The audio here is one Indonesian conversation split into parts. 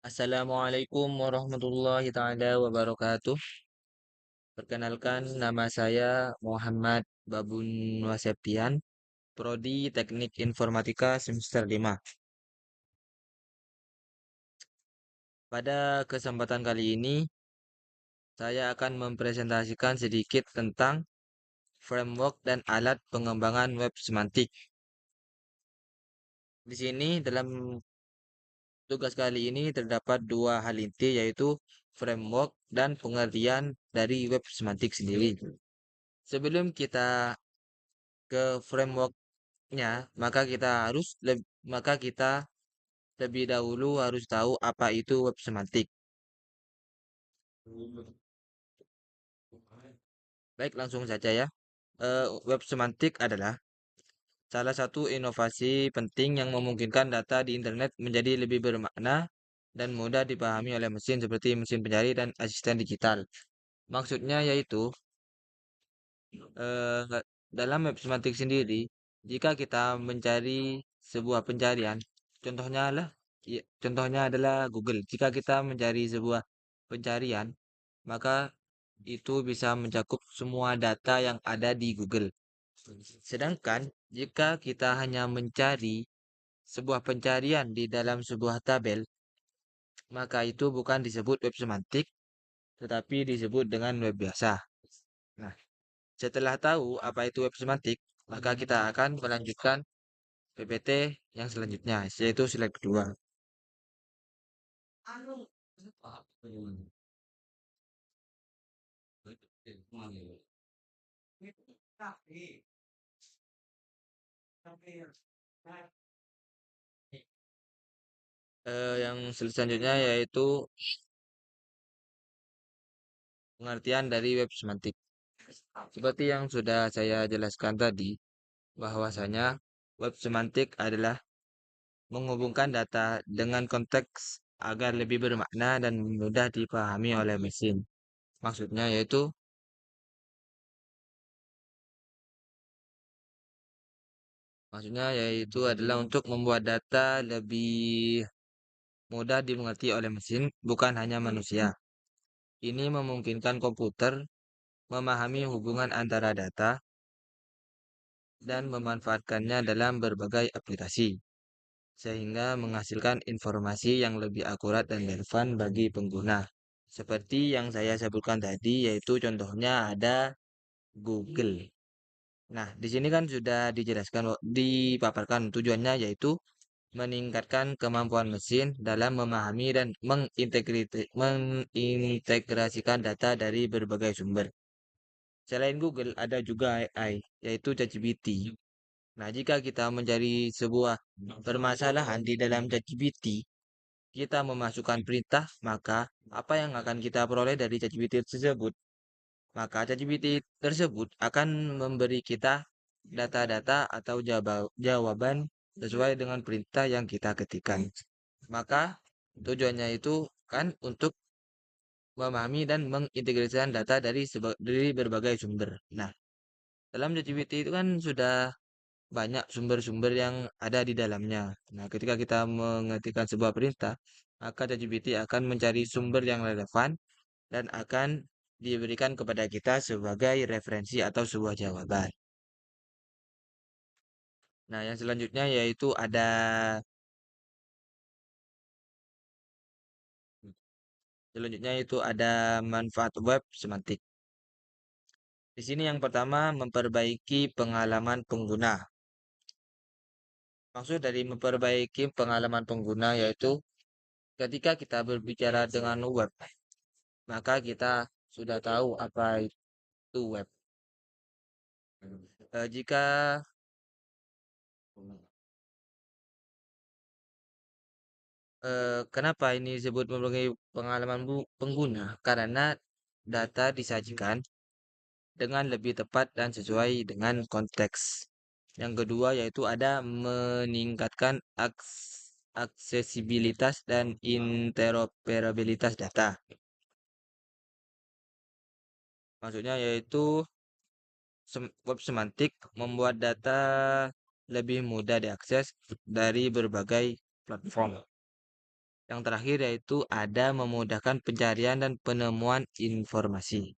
Assalamualaikum warahmatullahi taala wabarakatuh. Perkenalkan nama saya Muhammad Babun Waseptian, Prodi Teknik Informatika semester 5. Pada kesempatan kali ini, saya akan mempresentasikan sedikit tentang framework dan alat pengembangan web semantik. Di sini dalam tugas kali ini terdapat dua hal inti yaitu framework dan pengertian dari web semantik sendiri. Sebelum kita ke frameworknya, maka kita lebih dahulu harus tahu apa itu web semantik. Baik, langsung saja ya. Web semantik adalah salah satu inovasi penting yang memungkinkan data di internet menjadi lebih bermakna dan mudah dipahami oleh mesin seperti mesin pencari dan asisten digital. Maksudnya yaitu eh, dalam web semantik sendiri, jika kita mencari sebuah pencarian, contohnya lah, contohnya adalah Google. Jika kita mencari sebuah pencarian, maka itu bisa mencakup semua data yang ada di Google. Sedangkan jika kita hanya mencari sebuah pencarian di dalam sebuah tabel, maka itu bukan disebut web semantik, tetapi disebut dengan web biasa. Nah, setelah tahu apa itu web semantik, maka kita akan melanjutkan PPT yang selanjutnya, yaitu slide kedua. Yang selanjutnya yaitu pengertian dari web semantik. Seperti yang sudah saya jelaskan tadi, bahwasanya web semantik adalah menghubungkan data dengan konteks agar lebih bermakna dan mudah dipahami oleh mesin. Maksudnya yaitu adalah untuk membuat data lebih mudah dimengerti oleh mesin, bukan hanya manusia. Ini memungkinkan komputer memahami hubungan antara data dan memanfaatkannya dalam berbagai aplikasi, sehingga menghasilkan informasi yang lebih akurat dan relevan bagi pengguna. Seperti yang saya sebutkan tadi, yaitu contohnya ada Google. Nah, di sini kan sudah dijelaskan, dipaparkan tujuannya yaitu meningkatkan kemampuan mesin dalam memahami dan mengintegrasikan data dari berbagai sumber. Selain Google, ada juga AI, yaitu ChatGPT. Nah, jika kita mencari sebuah permasalahan di dalam ChatGPT, kita memasukkan perintah, maka apa yang akan kita peroleh dari ChatGPT tersebut? Maka ChatGPT tersebut akan memberi kita data-data atau jawaban sesuai dengan perintah yang kita ketikkan. Maka tujuannya itu kan untuk memahami dan mengintegrasikan data dari berbagai sumber. Nah, dalam ChatGPT itu kan sudah banyak sumber-sumber yang ada di dalamnya. Nah, ketika kita mengetikkan sebuah perintah, maka ChatGPT akan mencari sumber yang relevan dan akan diberikan kepada kita sebagai referensi atau sebuah jawaban. Nah, yang selanjutnya itu ada manfaat web semantik. Di sini yang pertama memperbaiki pengalaman pengguna. Maksud dari memperbaiki pengalaman pengguna yaitu ketika kita berbicara dengan web, maka kita sudah tahu apa itu web. Jika kenapa ini disebut memperbaiki pengalaman pengguna? Karena data disajikan dengan lebih tepat dan sesuai dengan konteks. Yang kedua yaitu ada meningkatkan aksesibilitas dan interoperabilitas data. Maksudnya yaitu web semantik membuat data lebih mudah diakses dari berbagai platform. Yang terakhir yaitu ada memudahkan pencarian dan penemuan informasi.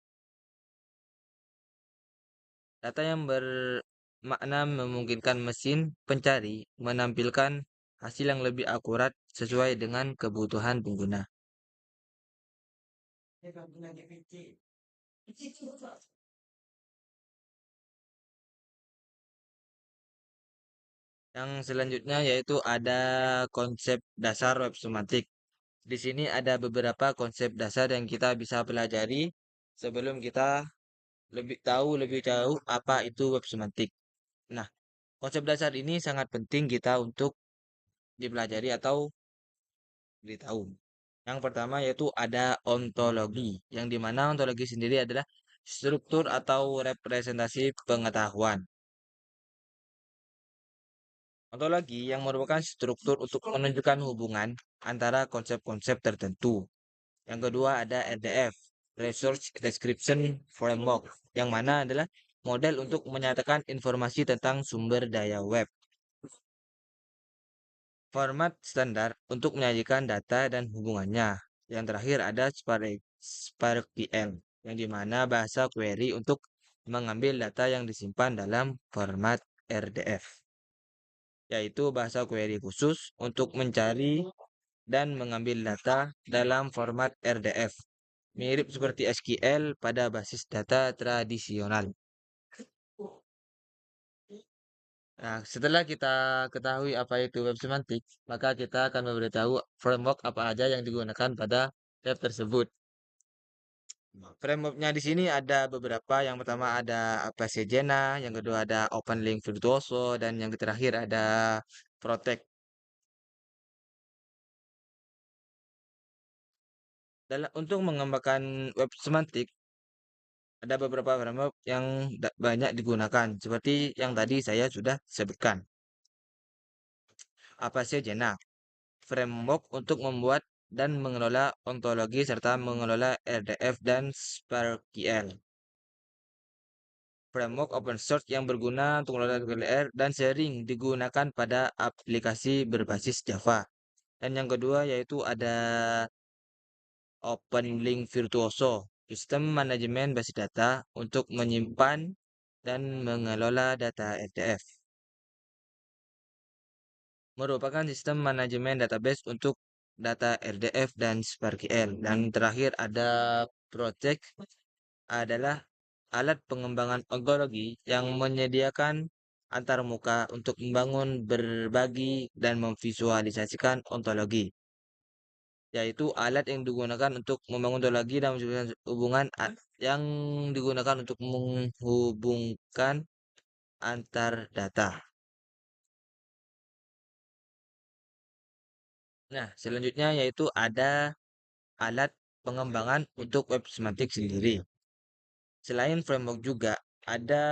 Data yang bermakna memungkinkan mesin pencari menampilkan hasil yang lebih akurat sesuai dengan kebutuhan pengguna. Yang selanjutnya yaitu ada konsep dasar web semantik. Di sini ada beberapa konsep dasar yang kita bisa pelajari sebelum kita lebih jauh apa itu web semantik. Nah, konsep dasar ini sangat penting kita untuk dipelajari atau ditahu. Yang pertama yaitu ada ontologi, yang dimana ontologi sendiri adalah struktur atau representasi pengetahuan. Ontologi yang merupakan struktur untuk menunjukkan hubungan antara konsep-konsep tertentu. Yang kedua ada RDF, Research Description Framework, yang mana adalah model untuk menyatakan informasi tentang sumber daya web. Format standar untuk menyajikan data dan hubungannya. Yang terakhir ada SparkPL, yang dimana bahasa query untuk mengambil data yang disimpan dalam format RDF, yaitu bahasa query khusus untuk mencari dan mengambil data dalam format RDF, mirip seperti SQL pada basis data tradisional. Nah, setelah kita ketahui apa itu web semantik, maka kita akan memberitahu framework apa aja yang digunakan pada web tersebut. Frameworknya di sini ada beberapa. Yang pertama ada APC Jena, yang kedua ada OpenLink Virtuoso, dan yang terakhir ada Protect. Untuk mengembangkan web semantik, ada beberapa framework yang banyak digunakan, seperti yang tadi saya sudah sebutkan. APC Jena, framework untuk membuat dan mengelola ontologi serta mengelola RDF dan SparkQL. Framework open source yang berguna untuk mengelola DLR dan sering digunakan pada aplikasi berbasis Java. Dan yang kedua yaitu ada OpenLink Virtuoso, sistem manajemen basis data untuk menyimpan dan mengelola data RDF. Merupakan sistem manajemen database untuk data RDF dan SparkQL. Dan terakhir ada Project, adalah alat pengembangan ontologi yang menyediakan antarmuka untuk membangun, berbagi, dan memvisualisasikan ontologi, yaitu alat yang digunakan untuk membangun ontologi dan hubungan yang digunakan untuk menghubungkan antar data. Nah, selanjutnya yaitu ada alat pengembangan untuk web semantik sendiri. Selain framework juga ada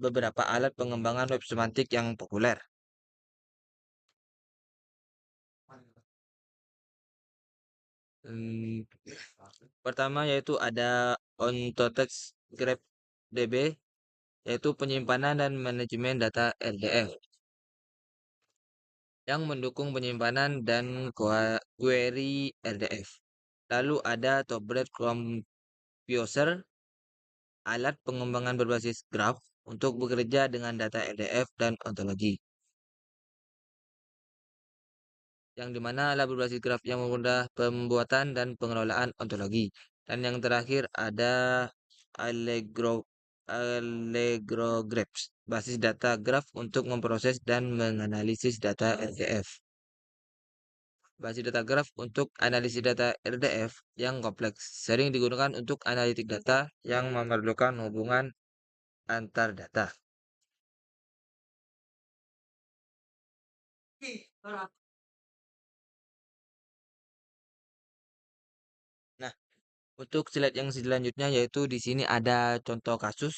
beberapa alat pengembangan web semantik yang populer. Hmm, Pertama yaitu ada OntoText Graph DB, yaitu penyimpanan dan manajemen data RDF yang mendukung penyimpanan dan query RDF. Lalu ada Topbread Composer, alat pengembangan berbasis graph untuk bekerja dengan data RDF dan ontologi, yang dimana alat berbasis graf yang memudah pembuatan dan pengelolaan ontologi. Dan yang terakhir ada Allegro Allegro Graphs, basis data graf untuk memproses dan menganalisis data RDF. Basis data graf untuk analisis data RDF yang kompleks, sering digunakan untuk analitik data yang memerlukan hubungan antar data. Nah, untuk slide yang selanjutnya yaitu di sini ada contoh kasus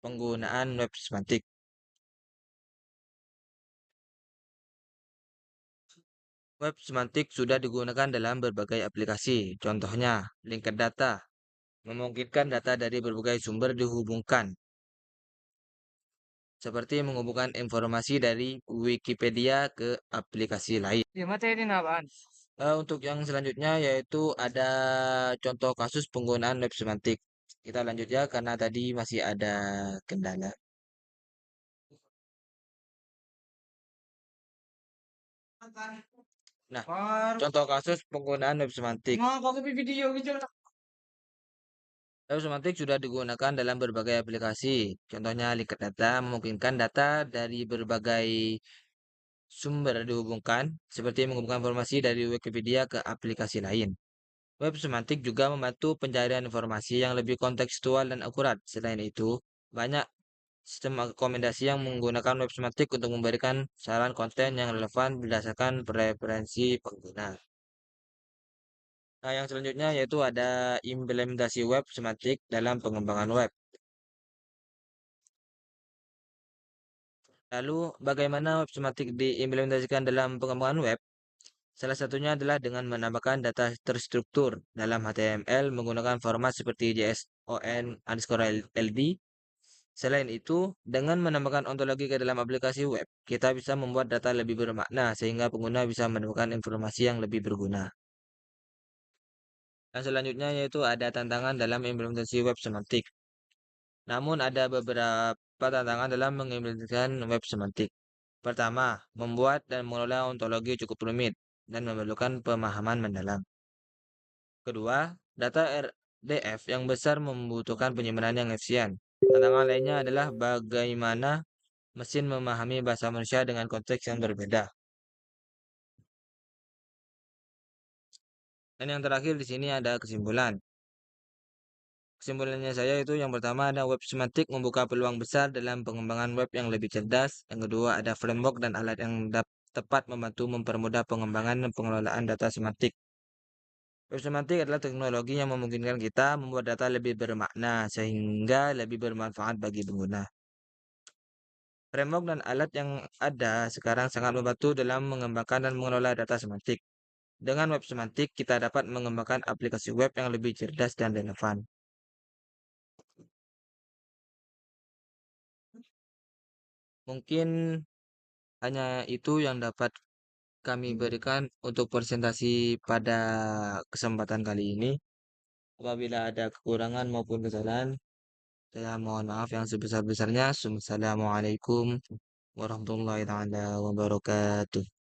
penggunaan web semantik. Web semantik sudah digunakan dalam berbagai aplikasi. Contohnya, linked data memungkinkan data dari berbagai sumber dihubungkan, seperti menghubungkan informasi dari Wikipedia ke aplikasi lain. Ya, materi apaan? Untuk yang selanjutnya yaitu ada contoh kasus penggunaan web semantik. Kita lanjut ya karena tadi masih ada kendala. Nah, contoh kasus penggunaan web semantik. Web semantik sudah digunakan dalam berbagai aplikasi. Contohnya Linked Data memungkinkan data dari berbagai sumber dihubungkan, seperti menghubungkan informasi dari Wikipedia ke aplikasi lain. Web semantik juga membantu pencarian informasi yang lebih kontekstual dan akurat. Selain itu, banyak sistem rekomendasi yang menggunakan web semantik untuk memberikan saran konten yang relevan berdasarkan preferensi pengguna. Nah, yang selanjutnya yaitu ada implementasi web semantik dalam pengembangan web. Lalu, bagaimana web semantik diimplementasikan dalam pengembangan web? Salah satunya adalah dengan menambahkan data terstruktur dalam HTML menggunakan format seperti JSON_LD. Selain itu, dengan menambahkan ontologi ke dalam aplikasi web, kita bisa membuat data lebih bermakna sehingga pengguna bisa menemukan informasi yang lebih berguna. Dan selanjutnya yaitu ada tantangan dalam implementasi web semantik. Namun ada beberapa tantangan dalam mengimplementasikan web semantik. Pertama, membuat dan mengelola ontologi cukup rumit dan memerlukan pemahaman mendalam. Kedua, data RDF yang besar membutuhkan penyimpanan yang efisien. Tantangan lainnya adalah bagaimana mesin memahami bahasa manusia dengan konteks yang berbeda. Dan yang terakhir di sini ada kesimpulan. Kesimpulannya saya itu yang pertama ada web semantik membuka peluang besar dalam pengembangan web yang lebih cerdas. Yang kedua ada framework dan alat yang tepat membantu mempermudah pengembangan dan pengelolaan data semantik. Web semantik adalah teknologi yang memungkinkan kita membuat data lebih bermakna sehingga lebih bermanfaat bagi pengguna. Framework dan alat yang ada sekarang sangat membantu dalam mengembangkan dan mengelola data semantik. Dengan web semantik, kita dapat mengembangkan aplikasi web yang lebih cerdas dan relevan. Mungkin hanya itu yang dapat kami berikan untuk presentasi pada kesempatan kali ini. Apabila ada kekurangan maupun kesalahan, saya mohon maaf yang sebesar-besarnya. Assalamualaikum warahmatullahi taala wabarakatuh.